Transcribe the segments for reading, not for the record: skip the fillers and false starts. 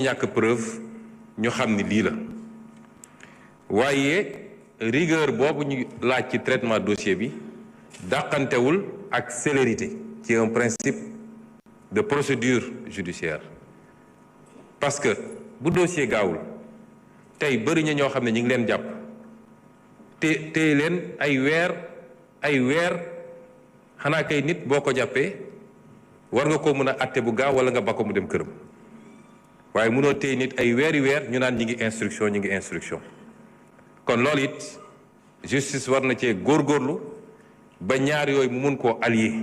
ñàkk preuve ñu xam ni lii la waaye rigueur boobu ñu laaj ci traitement dossier bi dàqantewul ak célérité ci un principe de procédure judiciaire parce que bu dossier gaawul tey bëri na ñoo xam ne ñu ngi leen jàpp te téye leen ay weer xanaa kay nit boo ko jàppee war nga ko mën a atte bu gaaw wala nga ba ko mu dem këram waaye mënoo téye nit ay weeri weer ñu naan ñi ngi instruction kon loolu it justice war na cee góorgóorlu ba ñaar yooyu mu mun koo allier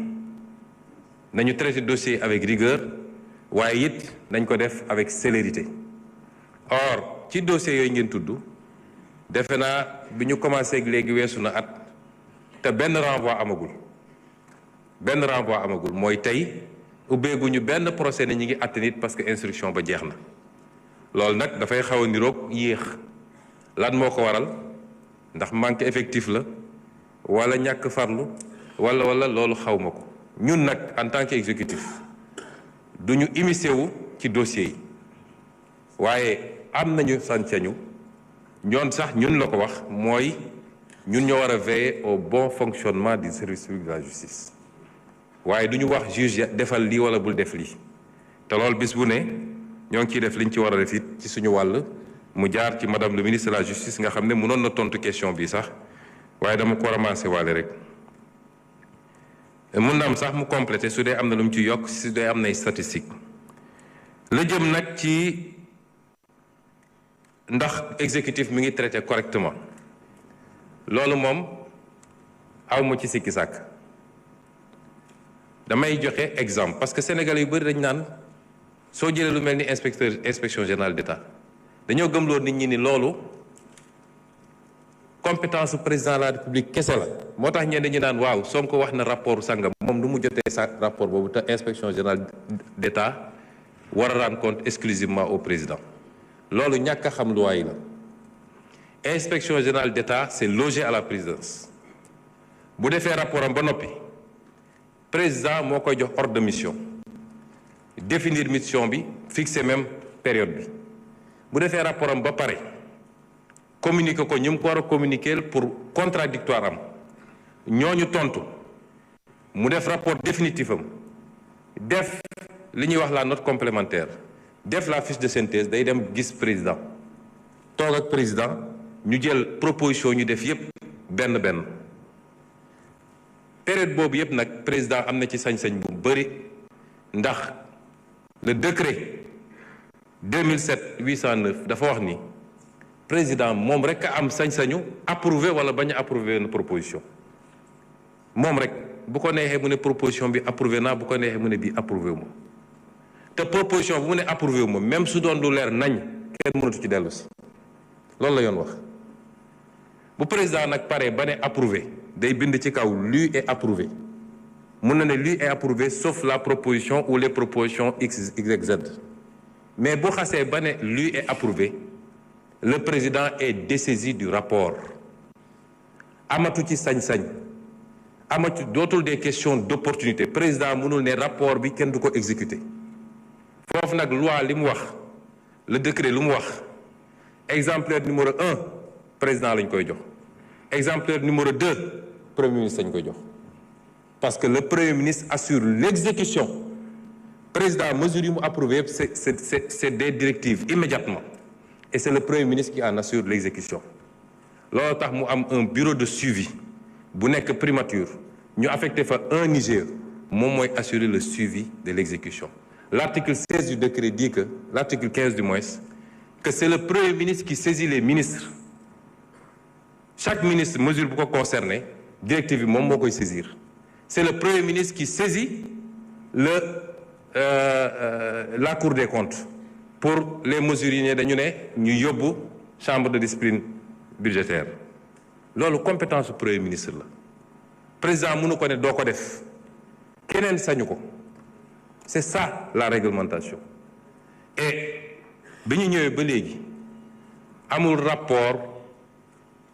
nañu traiter dossier avec rigueur waaye it nañ ko def avec célérité or ci dossier yooyu ngeen tudd defe naa bi ñu commencé ak léegi weesu na at te benn renvoi amagul mooy tey ubbeeguñu benn procès ne ñi ngi àtte nit parce que instruction ba jeex na loolu nag dafay xaw a niroog yéex lan moo ko waral ndax manque effectif la wala ñàkk farlu wala loolu xaw ma ko ñun nag en tant qu'exécutif du ñu immiscé wu ci dossier yi waaye am nañu sañ-sañu ñoon sax ñun la ko wax mooy ñun ñoo war a veiller au bon fonctionnement du service public de la justice waaye du ñu wax juge defal lii wala bul def lii te loolu bis bu ne ñoo ngi ciy def liñ ci war a def it ci suñu wàll mu jaar ci madame le ministre de la justice nga xam ne mënoon na tontu question bi sax waaye dama ko ramassé waale rek mun na am sax mu complété su dee am na lu mu ci yokk su dee am nay statistique la jëm nag ci ndax exécutif mi ngi traité correctement loolu moom awma ci sikki sàkk damay joxe exemple parce que sénégalais yu bëri dañ naan soo jëlee lu mel ni inspection générale d'État dañoo gëmloo nit ñi ni loolu compétence su président de la république kese la moo tax ñenn ñi naan waaw Sonko wax na rapport sangam moom nu mu jotee sa rapport boobu te inspection générale d'État war a rendre compte exclusivement au président loolu ñàkk a xam loi yi la inspection générale d'État c'est logé à la présidence bu defee rapport am ba noppi président moo koy jox ordre de mission définir mission bi fixer même période bi bu defee rapport am ba pare communiquer ko ñu mu ko war a communiquer pour contradictoire am ñooñu tontu mu def rapport définitif am def li ñuy wax la note complémentaire def la fiche de synthèse day dem gis président toog ak président ñu jël proposition ñu def yépp benn période boobu yépp nag président am na ci sañ-sañ bu bari ndax le décret 2007-809 dafa wax ni président moom rek a am sañ-sañu approuver wala bañ a approuver une proposition moom rek bu ko neexee mu ne proposition bi approuvé naa bu ko neexee mu ne bii approuvé wu ma te proposition bu mu ne approuvé wu ma même su doon lu leer nañ kenn mënatu ci dellu si loolu la yoon wax bu président nag pare ba ne approuvé day bind ci kaw lu est approuvé mun na ne lui est approuvé sauf la proposition ou les propositions X, Y, Z mais bu xasee ba ne lui est approuvé le président est dessaisi du rapport amatu ci sañ-sañ amatu dootul des questions d'opportunité président mënul ne rapport bi kenn du ko exécuter foofu nag loi li mu wax le décret lu mu wax exemplaire numéro 1 président lañ koy jox exemplaire numéro 2 premier ministre lañ koy jox parce que le premier ministre assure l'exécution président mesure yi mu approuvé yëpp c'est des directives immédiatement et c'est le premier ministre qui en assure l'exécution loolu tax mu am un bureau de suivi bu nekk primature ñu affecté fa un IGE moom mooy assurer le suivi de l'exécution l'article 16 du décret dit que l'article 15 du moins que c'est le premier ministre qui saisit les ministres chaque ministre mesure bu ko concerné directive bi moom moo koy saisir c'est le premier ministre qui saisit la Cour des comptes pour les mesures yi ne dañu ne ñu yóbbu chambre de discipline budgétaire loolu compétence du premier ministre la président mënu ko ne doo ko def keneen sañu ko c'est ça la réglementation et bi ñu ñëwee ba léegi amul rapport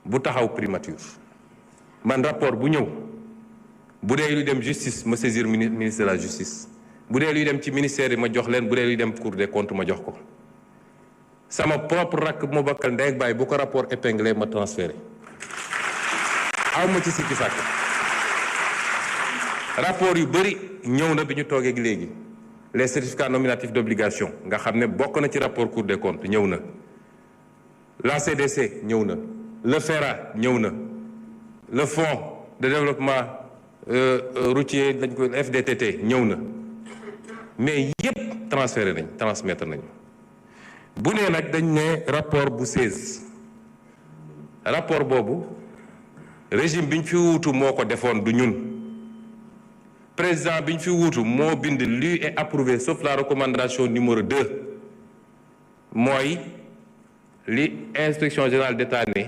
bu taxaw primature man rapport bu ñëw bu dee luy dem justice ma saisir ministre de la justice bu dee luy dem ci ministère yi ma jox leen bu dee luy dem Cour des comptes ma jox ko sama propre rakk moo bakkal ndey ak baay bu ko rapport épinglé ma transféré aw ma ci sikki sàkk rapport yu bëri ñëw na bi ñu toogee léegi les certificats nominatifs d'obligation nga xam ne bokk na ci rapport Cour des comptes ñëw na la CDC ñëw na le FERA ñëw na le fonds de développement routier dañ ko FDTT ñëw na mais yépp transmettre nañ bu nee nag dañ ne rapport bu 16 rapport boobu régime bi ñu fi wuutu moo ko defoon du ñun président bi ñu fi wuutu moo bind lu est approuvé sauf la recommandation numéro 2 mooy li inspection générale d'État ne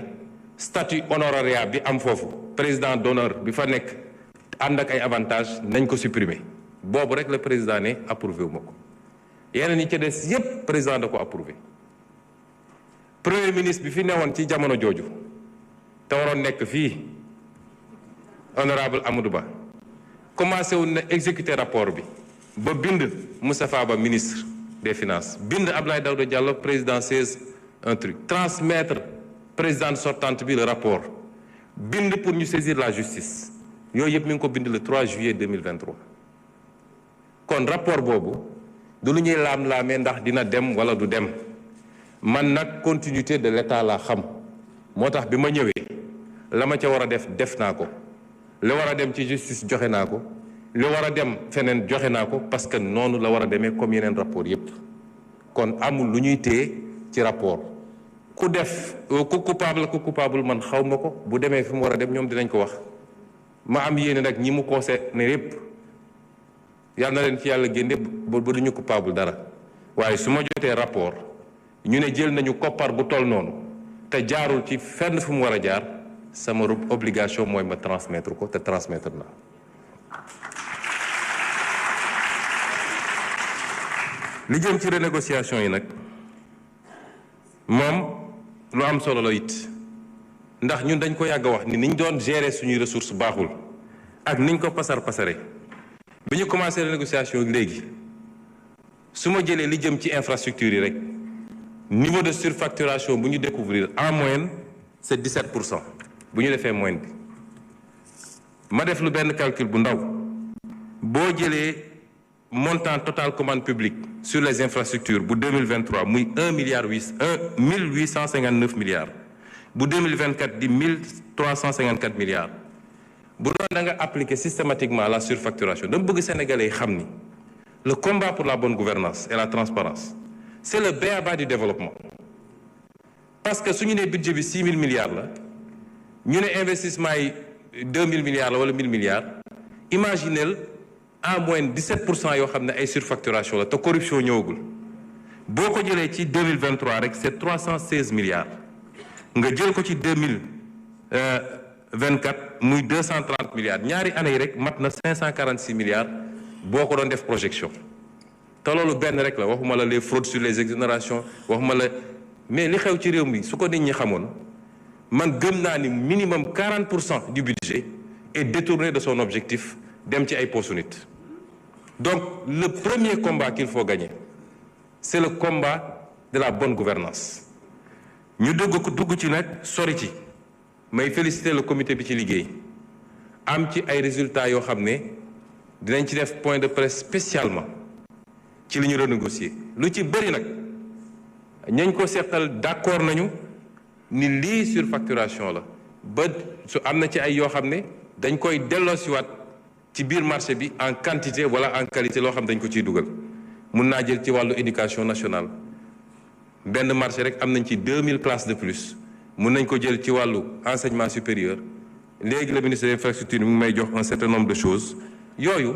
statut honoraria bi am foofu président d'honneur bi fa nekk ànd ak ay avantages nañ ko supprimer boobu rek le président ne approuvé wu ma ko yeneen yi ci des yépp président da ko approuvé premier ministre bi fi newoon ci jamono jooju te waroon nekk fii honorable Amadou Ba commencé wu na exécuter rapport bi ba bind Moustapha Ba ministre des finances bind Abdoulaye Daouda Diallo président 16 un truc transmettre présidente sortante bi le rapport bind pour ñu saisir la justice yooyu yëpp mi ngi ko bind le 3 juillet 2023 kon rapport boobu du lu ñuy laam-laamee ndax dina dem wala du dem man nag continuité de l'état laa xam moo tax bi ma ñëwee la ma ca war a def naa ko li war a dem ci justice joxe naa ko li war a dem feneen joxe naa ko parce que noonu la war a demee comme yeneen rapport yépp kon amul lu ñuy téye ci rapport ku def ku coupable man xaw ma ko bu demee fi mu war a dem ñoom dinañ ko wax ma am yéene nag ñi mu concerné yépp yal na leen ci yàlla génne ba duñu coupable dara waaye su ma jotee rapport ñu ne jël nañu koppar bu toll noonu te jaarul ci fenn fu mu war a jaar sama obligation mooy ma transmettre ko te transmettre na li jëm ci renégociation yi nag moom lu am solo la it ndax ñun dañ ko yàgg a wax ni niñ doon gérer suñuy ressources baaxul ak niñ ko pasare bi ñu commencé renégociation léegi su ma jëlee li jëm ci infrastructure yi rek niveau de surfacturation bu ñu découvrir en moyenne c'est 17% bu ñu defee moyenne bi ma def lu benn calcul bu ndaw boo jëlee montant total commande publique sur les infrastructures bu 2023 muy 1859 milliards bu 2024 di 1354 milliards bu doon da nga appliquer systématiquement la surfacturation dama bëgg sénégalais yi xam ni le combat pour la bonne gouvernance et la transparence c'est le b.a.-ba du développement parce que su ñu nee budget bi 6 000 milliards la ñu ne investissement yi 2 000 milliards la wala 1 000 milliards imaginez en moyenne 17% yoo xam ne ay surfacturation la te corruption ñëwagul boo ko jëlee ci 2023 rek c'est 316 milliards nga jël ko ci 2024 muy 230 milliards ñaari année yi rek mat na 546 milliards boo ko doon def projection te loolu benn rek la waxuma la les fraudes sur les exonérations waxuma la mais li xew ci réew mi su ko nit ñi xamoon man gëm naa ni minimum 40% du budget est détourné de son objectif dem ci ay postu nit donc le premier combat qu'il faut gagner c'est le combat de la bonne gouvernance ñu dugg ci nag sori ci may féliciter le comité bi ci liggéey am ci ay résultats yoo xam ne dinañ ci def point de presse spécialement ci li ñu renégocier lu ci bëri nag ñañ ko seqal d'accord nañu ni lii surfacturation la ba su am na ci ay yoo xam ne dañ koy delloosiwaat ci biir marché bi en quantité wala en qualité loo xam dañ ko ciy dugal mun naa jël ci wàllu éducation nationale benn marché rek am nañ ci 2000 classes de plus mun nañ ko jël ci wàllu enseignement supérieur léegi le ministre de l'infrastructure mi ngi may jox un certain nombre de choses yooyu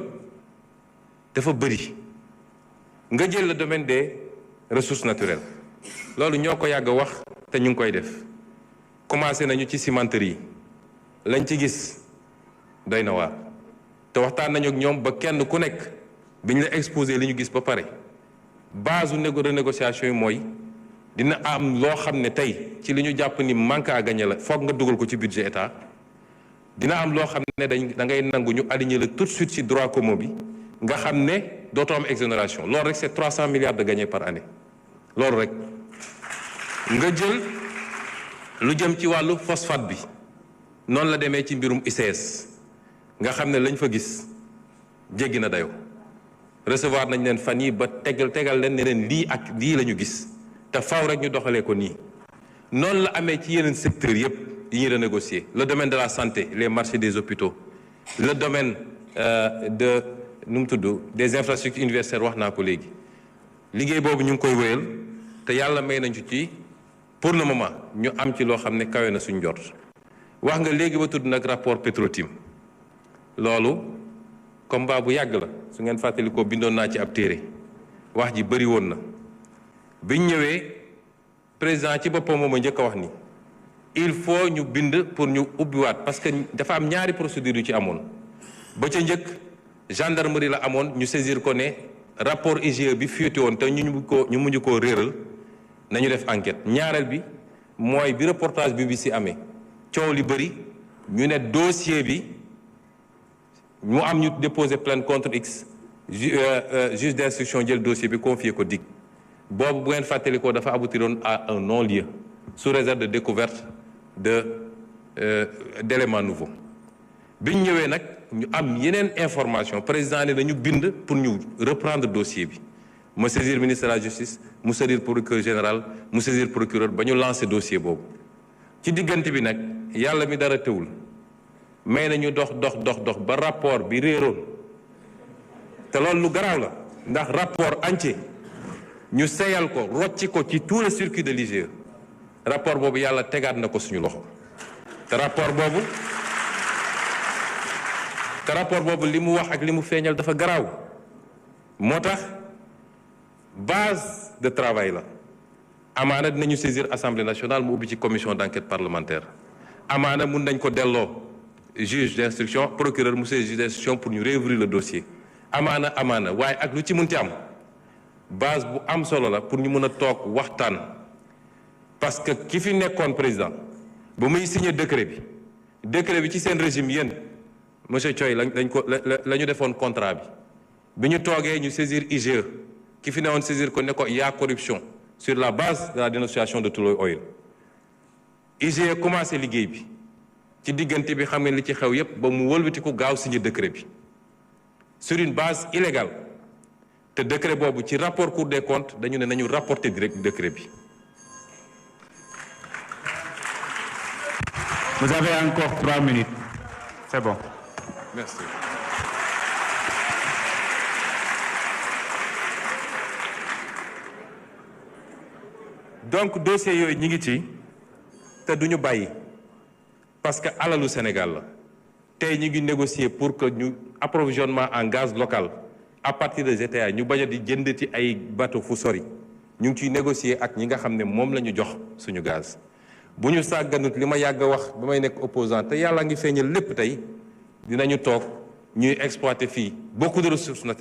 dafa bëri nga jël le domaine des ressources naturelles loolu ñoo ko yàgg a wax te ñu ngi koy def commencé nañu ci cimenterie yi lañ ci gis doy na waar te waxtaan nañu ak ñoom ba kenn ku nekk bi ñu la exposé li ñu gis ba pare base renégociation yi mooy dina am loo xam ne tey ci li ñu jàpp ni manque à gagner la foog nga dugal ko ci budget état dina am loo xam ne da ngay nangu ñu aligner la tout de suite ci droit commun bi nga xam ne dootoo am exonération loolu rek c'est 300 milliards de gagné par année loolu rek nga jël lu jëm ci wàllu phosphate bi noonu la demee ci mbirum ICS nga xam ne lañ fa gis jéggi na dayoo recevoir nañ leen fan yi ba tegal leen ne leen lii ak lii la ñu gis te faaw rek ñu doxalee ko nii noonu la amee ci yeneen secteurs yépp yi ñuy renégocier le domaine de la santé les marchés des hôpitaux le domaine de nu mu tudd des infrastructures universitaires wax naa ko léegi liggéey boobu ñu ngi koy wéyal te yàlla may nañu ci pour le moment ñu am ci loo xam ne kawe na suñ jot wax nga léegi ba tudd nag rapport Petro-Tim loolu combat bu yàgg la su ngeen fàttali ko bindoon naa ci ab téere wax ji bëri woon na biñ ñëwee président ci boppam moom a njëkk a wax ni il faut ñu bind pour ñu ubbiwaat parce que dafa am ñaari procédure yu ci amoon ba ca njëkk gendarmerie la amoon ñu saisir ko ne rapport IGE bi fuité woon te ñu mujj koo réeral nañu def enquête ñaareel bi mooy bi reportage BBC amee coow li bëri ñu ne dossier bi mu am ñu déposé plainte contre X juge d'instruction jël dossier bi confié ko DIC boobu bu ngeen fàttali ko dafa aboutiroon à un non-lieu sous réserve de découverte d'éléments nouveaux bi ñu ñëwee nag ñu am yeneen information président ne dañu bind pour ñu reprendre dossier bi mu saisir ministre de la justice mu saisir procureur général mu saisir procureur ba ñu lancer dossier boobu ci diggante bi nag yàlla mi dara tëwul may nañu dox ba rapport bi réeroon te loolu lu garaaw la ndax rapport entier ñu seyal ko rocci ko ci tout le circuit de l'IGE rapport boobu yàlla tegaat na ko suñu loxo te rapport boobu li mu wax ak li mu feeñal dafa garaaw moo tax base de travail la amaana dinañu saisir assemblée nationale mu ubbi ci commission d'enquête parlementaire amaana mun nañ ko delloo juge d'instruction procureur mu saisir juge d'instruction pour ñu réouvrir le dossier amaana waaye ak lu ci munti am base bu am solo la pour ñu mën a toog waxtaan parce que ki fi nekkoon président ba muy signé décret bi ci seen régime yéen monsieur Thioye la ñu defoon contrat bi ñu toogee ñu saisir IGE ki fi newoon saisir ko ne ko y a corruption sur la base de la dénonciation de Tullow Oil IGE commencé liggéey bi ci diggante bi xam ngeen li ci xew yépp ba mu wëlbati ko gaaw signé décret bi sur une base illégale te décret boobu ci rapport Cour des comptes dañu ne nañu rapporter direct décret bi. Vous avez encore 3 minutes. C'est bon. Merci. donc dossier yooyu ñi ngi ci te duñu bàyyi parce que alalu Sénégal la tey ñu ngi négocier pour que ñu approvisionnement en gaz local à partir de GTA ñu bañ a di jëndati ay bateau fu sori ñu ngi ciy négocier ak ñi nga xam ne moom la ñu jox suñu gaz bu ñu sàgganut li ma yàgg a wax ba may nekk opposant te yàlla ngi feeñal lépp tey dinañu toog ñuy exploiter fii beaucoup de ressources naturelles